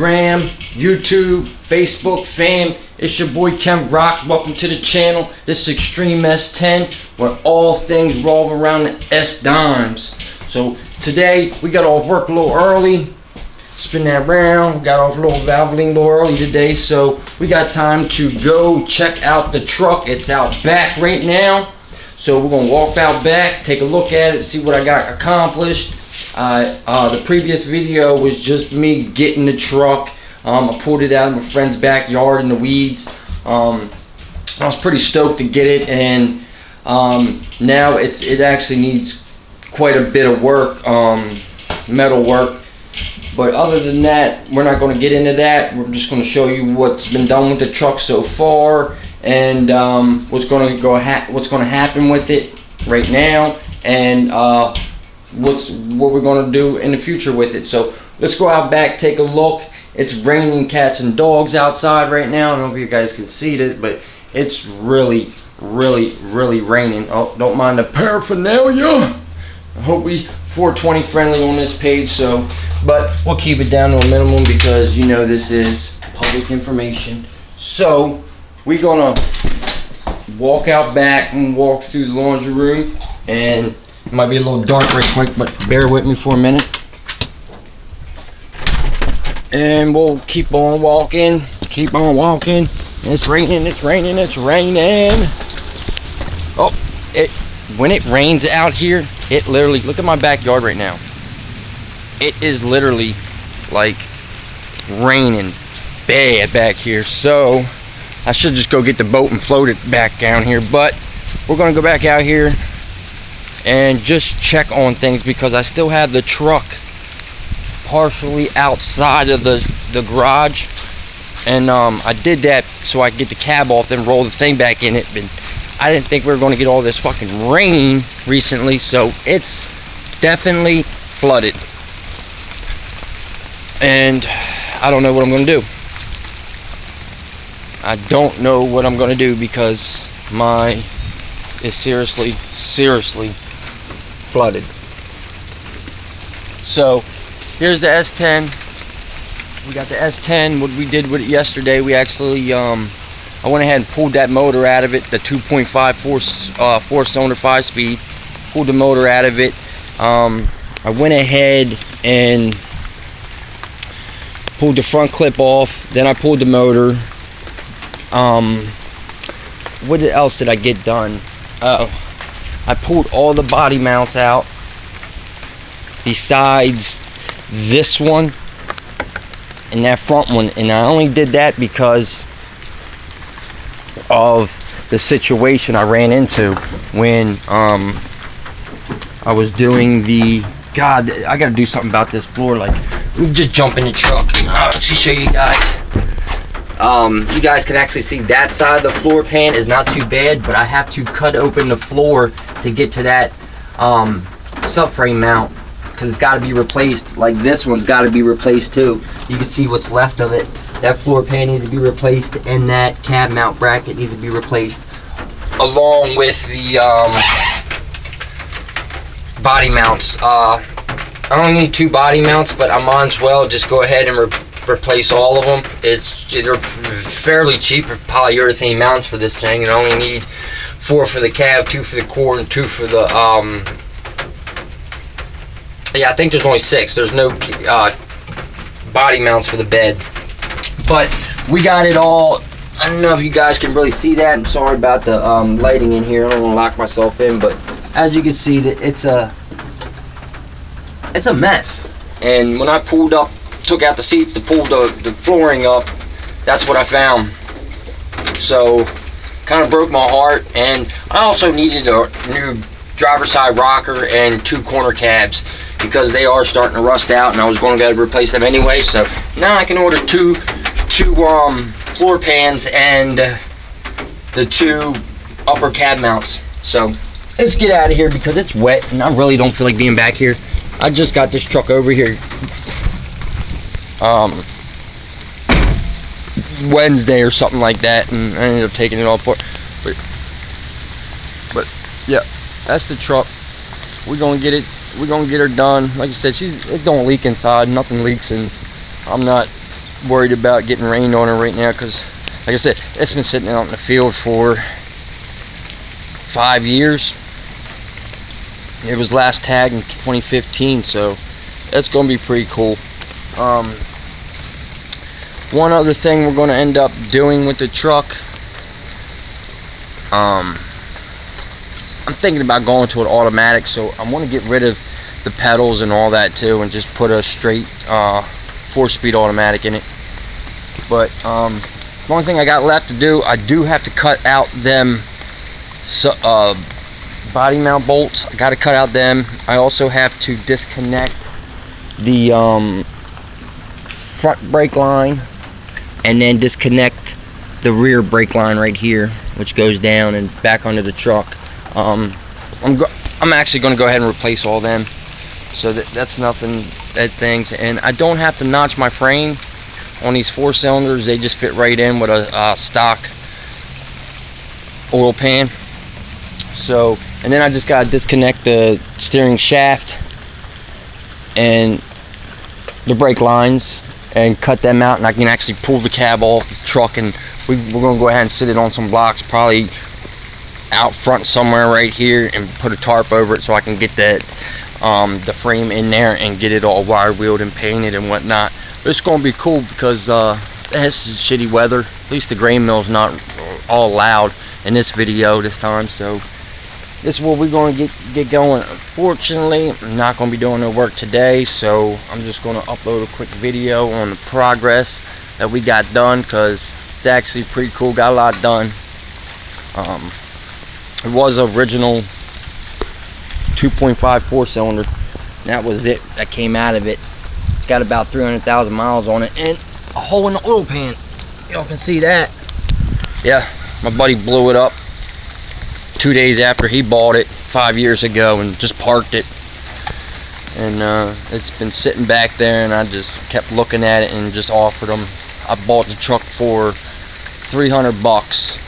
Instagram, YouTube, Facebook fam. It's your boy Ken Rock. Welcome to the channel. This is Extreme S10, where all things revolve around the S dimes. So today we got off work a little early. Spin that round. Got off a little Valvoline a little early today, so we got time to go check out the truck. It's out back right now. So we're gonna walk out back, take a look at it, see what I got accomplished. The previous video was just me getting the truck. I pulled it out of my friend's backyard in the weeds. I was pretty stoked to get it, and now it actually needs quite a bit of work, metal work. But other than that, we're not going to get into that. We're just going to show you what's been done with the truck so far, and what's going to happen with it right now, and what we're going to do in the future with it. So let's go out back, take a look. It's raining cats and dogs outside right now. I don't know if you guys can see it, but it's really raining. Oh, don't mind the paraphernalia. I hope we 420 friendly on this page, so but we'll keep it down to a minimum because you know this is public information. So we're gonna walk out back and walk through the laundry room, and it might be a little dark right quick, but bear with me for a minute. And we'll keep on walking, keep on walking. It's raining, it's raining, it's raining. Oh, when it rains out here, it literally, look at my backyard right now. It is literally like raining bad back here. So I should just go get the boat and float it back down here. But we're gonna go back out here and just check on things because I still have the truck partially outside of the garage, and I did that so I could get the cab off and roll the thing back in it, but I didn't think we were going to get all this fucking rain recently, so it's definitely flooded, and I don't know what I'm going to do. I don't know what I'm going to do because my is seriously flooded. So here's the S10. We got the S10. What we did with it yesterday, we actually, I went ahead and pulled that motor out of it, the 2.5 four-cylinder 5-speed. Pulled the motor out of it. I went ahead and pulled the front clip off. Then I pulled the motor. What else did I get done? I pulled all the body mounts out besides this one and that front one, and I only did that because of the situation I ran into when I was doing the I gotta do something about this floor. Like, let me just jump in the truck and actually show you guys. You guys can actually see that side of the floor pan is not too bad, but I have to cut open the floor to get to that subframe mount, because it's got to be replaced. Like, this one's got to be replaced too. You can see what's left of it. That floor pan needs to be replaced, and that cab mount bracket needs to be replaced, along with the body mounts. I only need 2 body mounts, but I might as well just go ahead and replace all of them. They're fairly cheap polyurethane mounts for this thing, and I only need 4 for the cab, 2 for the core, and 2 for the yeah, I think there's only 6. There's no body mounts for the bed. But we got it all. I don't know if you guys can really see that. I'm sorry about the lighting in here. I don't want to lock myself in, but as you can see, that it's a mess. And when I pulled up, took out the seats to pull the flooring up, that's what I found. So kind of broke my heart. And I also needed a new driver's side rocker and 2 corner cabs, because they are starting to rust out, and I was going to replace them anyway. So now I can order two floor pans and the 2 upper cab mounts. So let's get out of here because it's wet, and I really don't feel like being back here. I just got this truck over here Wednesday or something like that, and I ended up taking it all apart. But yeah, that's the truck. We're gonna get it. We're gonna get her done. Like I said, it don't leak inside. Nothing leaks, and I'm not worried about getting rained on it right now, because like I said, it's been sitting out in the field for 5 years. It was last tagged in 2015, so that's going to be pretty cool. One other thing we're going to end up doing with the truck, I'm thinking about going to an automatic, so I want to get rid of the pedals and all that too, and just put a straight 4-speed automatic in it. But the only thing I got left to do, I do have to cut out them body mount bolts. I got to cut out them. I also have to disconnect the front brake line, and then disconnect the rear brake line right here, which goes down and back onto the truck. I'm actually going to go ahead and replace all them, so that's nothing that things. And I don't have to notch my frame on these 4-cylinders. They just fit right in with a stock oil pan. So, and then I just got to disconnect the steering shaft and the brake lines and cut them out, and I can actually pull the cab off the truck, and we're going to go ahead and sit it on some blocks, probably out front somewhere right here, and put a tarp over it so I can get that the frame in there and get it all wire wheeled and painted and whatnot. But it's going to be cool because it has shitty weather. At least the grain mill's not all loud in this video this time, so this is what we're going to get going. Unfortunately, I'm not going to be doing no work today, so I'm just going to upload a quick video on the progress that we got done, because it's actually pretty cool. Got a lot done. It was original 2.5 4-cylinder. That was it that came out of it. It's got about 300,000 miles on it, and a hole in the oil pan. Y'all can see that. Yeah, my buddy blew it up 2 days after he bought it 5 years ago and just parked it, and it's been sitting back there, and I just kept looking at it and just offered him. I bought the truck for $300.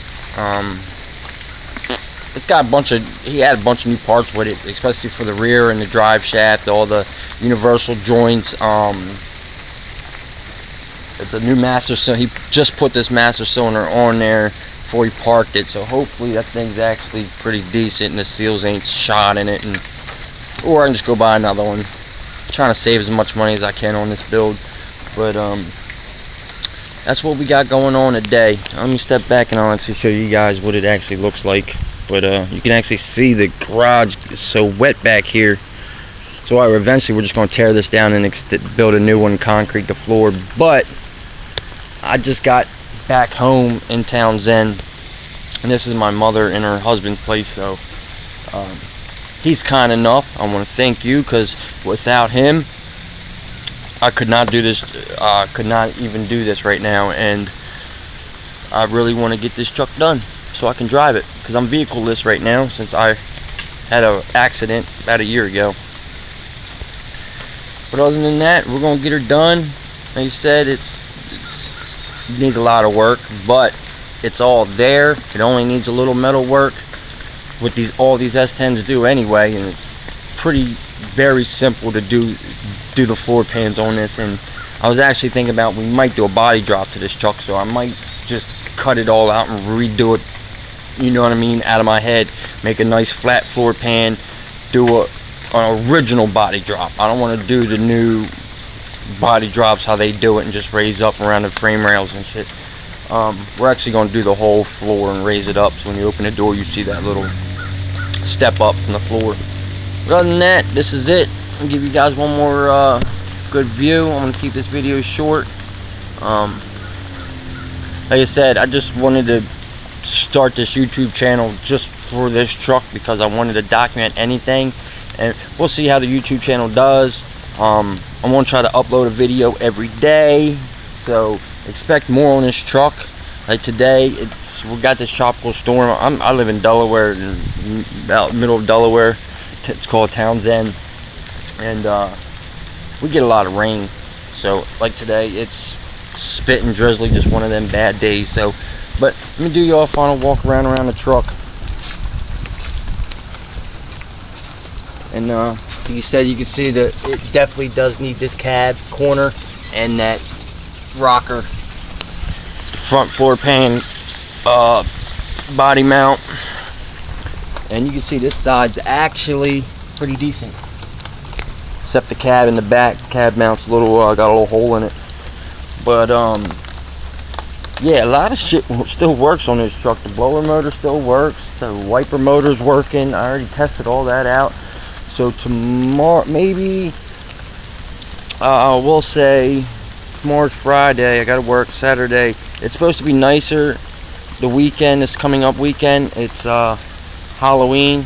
It's got he had a bunch of new parts with it, especially for the rear and the drive shaft, all the universal joints. It's a new master cylinder. He just put this master cylinder on there before he parked it, so hopefully that thing's actually pretty decent and the seals ain't shot in it, or I can just go buy another one. I'm trying to save as much money as I can on this build, but that's what we got going on today. Let me step back and I'll actually show you guys what it actually looks like. But you can actually see the garage is so wet back here, so eventually we're just going to tear this down and build a new one, concrete the floor. But I just got back home in Townsend, and this is my mother and her husband's place, so he's kind enough. I want to thank you, because without him I could not do this. Could not even do this right now, and I really want to get this truck done so I can drive it, because I'm vehicleless right now since I had an accident about a year ago. But other than that, we're gonna get her done. Like I said, it needs a lot of work, but it's all there. It only needs a little metal work, what all these S10s do anyway, and it's very simple to do the floor pans on this. And I was actually thinking about, we might do a body drop to this truck, so I might just cut it all out and redo it, you know what I mean, out of my head, make a nice flat floor pan, do an original body drop. I don't want to do the new body drops how they do it and just raise up around the frame rails and shit. We're actually going to do the whole floor and raise it up, so when you open the door you see that little step up from the floor. But other than that, this is it. I'll give you guys one more good view. I'm going to keep this video short. Like I said, I just wanted to start this YouTube channel just for this truck, because I wanted to document anything, and we'll see how the YouTube channel does. I'm going to try to upload a video every day, so expect more on this truck. Like today, we got this tropical storm. I live in Delaware, about middle of Delaware. It's called Townsend, and we get a lot of rain. So like today, it's spit and drizzly, just one of them bad days. So, but let me do y'all a final walk around the truck. And like you said, you can see that it definitely does need this cab corner and that rocker, front floor pan body mount, and you can see this side's actually pretty decent, except the cab in the back. Cab mount's a little got a little hole in it, but yeah, a lot of shit still works on this truck. The blower motor still works, the wiper motor's working. I already tested all that out. So tomorrow, maybe we'll say tomorrow's Friday. I gotta work Saturday. It's supposed to be nicer the weekend, this coming up weekend. It's Halloween,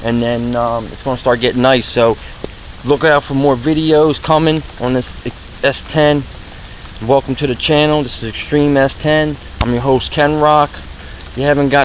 and then it's gonna start getting nice. So look out for more videos coming on this S10. Welcome to the channel. This is Extreme S10. I'm your host, Ken Rock. If you haven't got